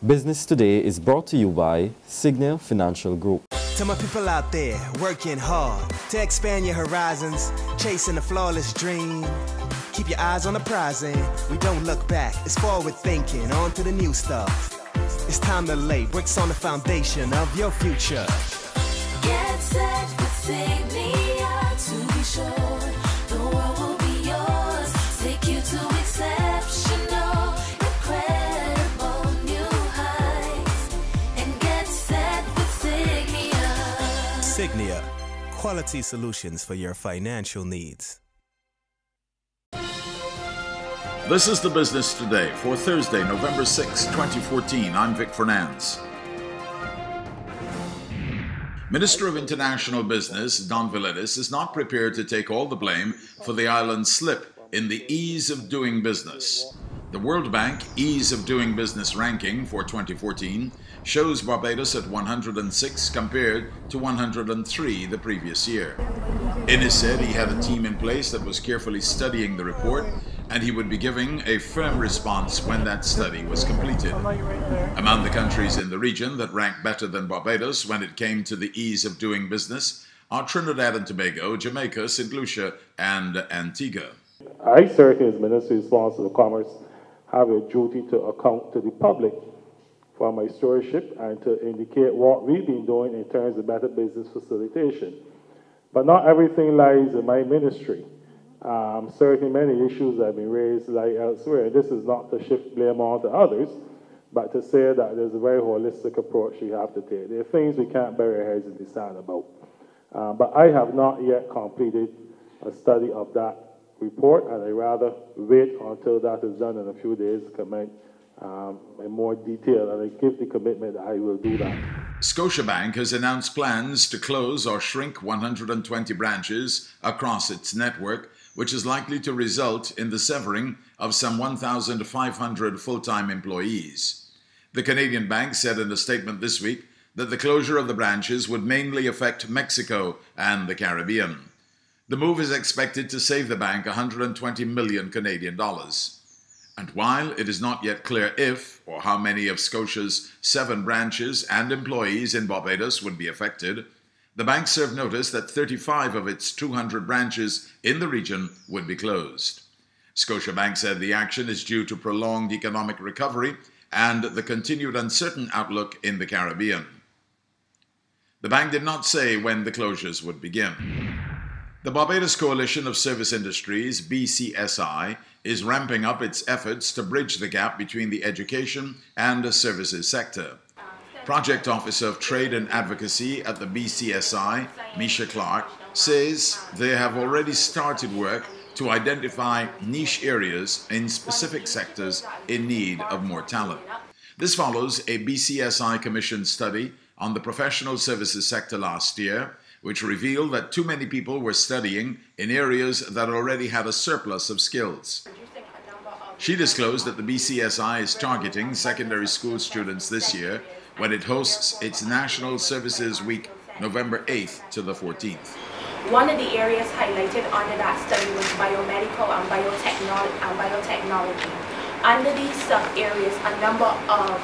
Business Today is brought to you by Signia Financial Group. To my people out there working hard to expand your horizons, chasing a flawless dream. Keep your eyes on the prize and we don't look back. It's forward thinking, on to the new stuff. It's time to lay bricks on the foundation of your future. Get set with Signia to be sure the world will be yours. Take you to exceptional, incredible new heights. And get set with Signia. Signia, quality solutions for your financial needs. This is the Business Today for Thursday, November 6, 2014. I'm Vic Fernandes. Minister of International Business, Don Villegas, is not prepared to take all the blame for the island's slip in the Ease of Doing Business. The World Bank Ease of Doing Business ranking for 2014 shows Barbados at 106 compared to 103 the previous year. Innes said he had a team in place that was carefully studying the report, and he would be giving a firm response when that study was completed. Among the countries in the region that ranked better than Barbados when it came to the ease of doing business are Trinidad and Tobago, Jamaica, St. Lucia, and Antigua. I certainly, as Minister responsible for Commerce, have a duty to account to the public for my stewardship and to indicate what we've been doing in terms of better business facilitation. But not everything lies in my ministry. Certainly many issues have been raised lie elsewhere. This is not to shift blame on to others, but to say that there's a very holistic approach we have to take. There are things we can't bury our heads in the sand about. But I have not yet completed a study of that report, and I'd rather wait until that is done in a few days to comment in more detail, and I give the commitment that I will do that. Scotiabank has announced plans to close or shrink 120 branches across its network, which is likely to result in the severing of some 1,500 full-time employees. The Canadian bank said in a statement this week that the closure of the branches would mainly affect Mexico and the Caribbean. The move is expected to save the bank 120 million Canadian dollars. And while it is not yet clear if or how many of Scotia's 7 branches and employees in Barbados would be affected, the bank served notice that 35 of its 200 branches in the region would be closed. Scotiabank said the action is due to prolonged economic recovery and the continued uncertain outlook in the Caribbean. The bank did not say when the closures would begin. The Barbados Coalition of Service Industries, BCSI, is ramping up its efforts to bridge the gap between the education and the services sector. Project Officer of Trade and Advocacy at the BCSI, Misha Clark, says they have already started work to identify niche areas in specific sectors in need of more talent. This follows a BCSI commissioned study on the professional services sector last year, which revealed that too many people were studying in areas that already had a surplus of skills. She disclosed that the BCSI is targeting secondary school students this year when it hosts its National Services Week, November 8th to the 14th. One of the areas highlighted under that study was biomedical and biotechnology. Under these sub-areas, a number of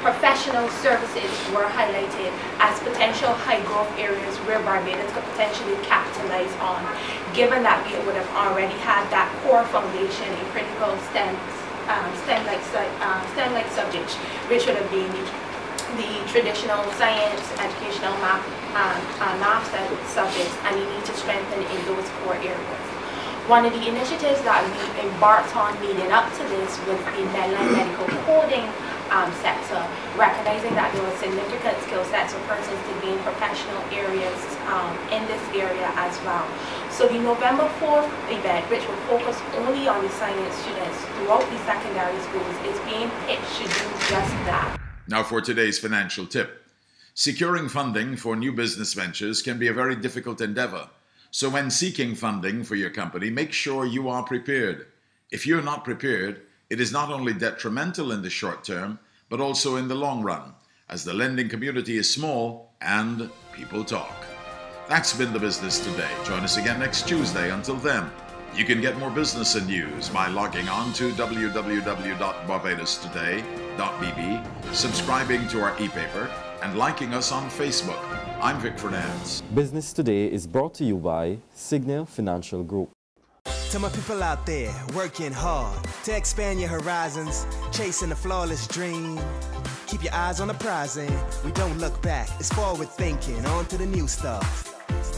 professional services were highlighted as potential high-growth areas where Barbados could potentially capitalize on, given that we would have already had that core foundation in critical STEM-like subjects, which would have been the traditional science, educational math subjects, and you need to strengthen in those core areas. One of the initiatives that we embarked on leading up to this was the medical coding sector, recognizing that there were significant skill sets of persons to be in professional areas in this area as well. So the November 4th event, which will focus only on the science students throughout the secondary schools, is being pitched to do just that. Now for today's financial tip. Securing funding for new business ventures can be a very difficult endeavor. So when seeking funding for your company, make sure you are prepared. If you're not prepared, it is not only detrimental in the short term, but also in the long run, as the lending community is small and people talk. That's been the Business Today. Join us again next Tuesday. Until then, You can get more business and news by logging on to www.barbadostoday.bb, subscribing to our e-paper, and liking us on Facebook. I'm Vic Fernandez. Business Today is brought to you by Signal Financial Group. To my people out there working hard to expand your horizons, chasing a flawless dream. Keep your eyes on the prize and we don't look back. It's forward thinking, on to the new stuff.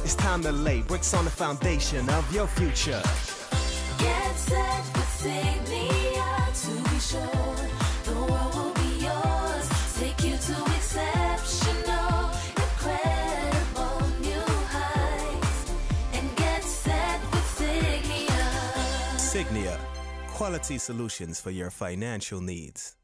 It's time to lay bricks on the foundation of your future. Get set with Signia to be sure the world will be yours. Take you to exceptional, incredible new heights. And get set with Signia. Signia, quality solutions for your financial needs.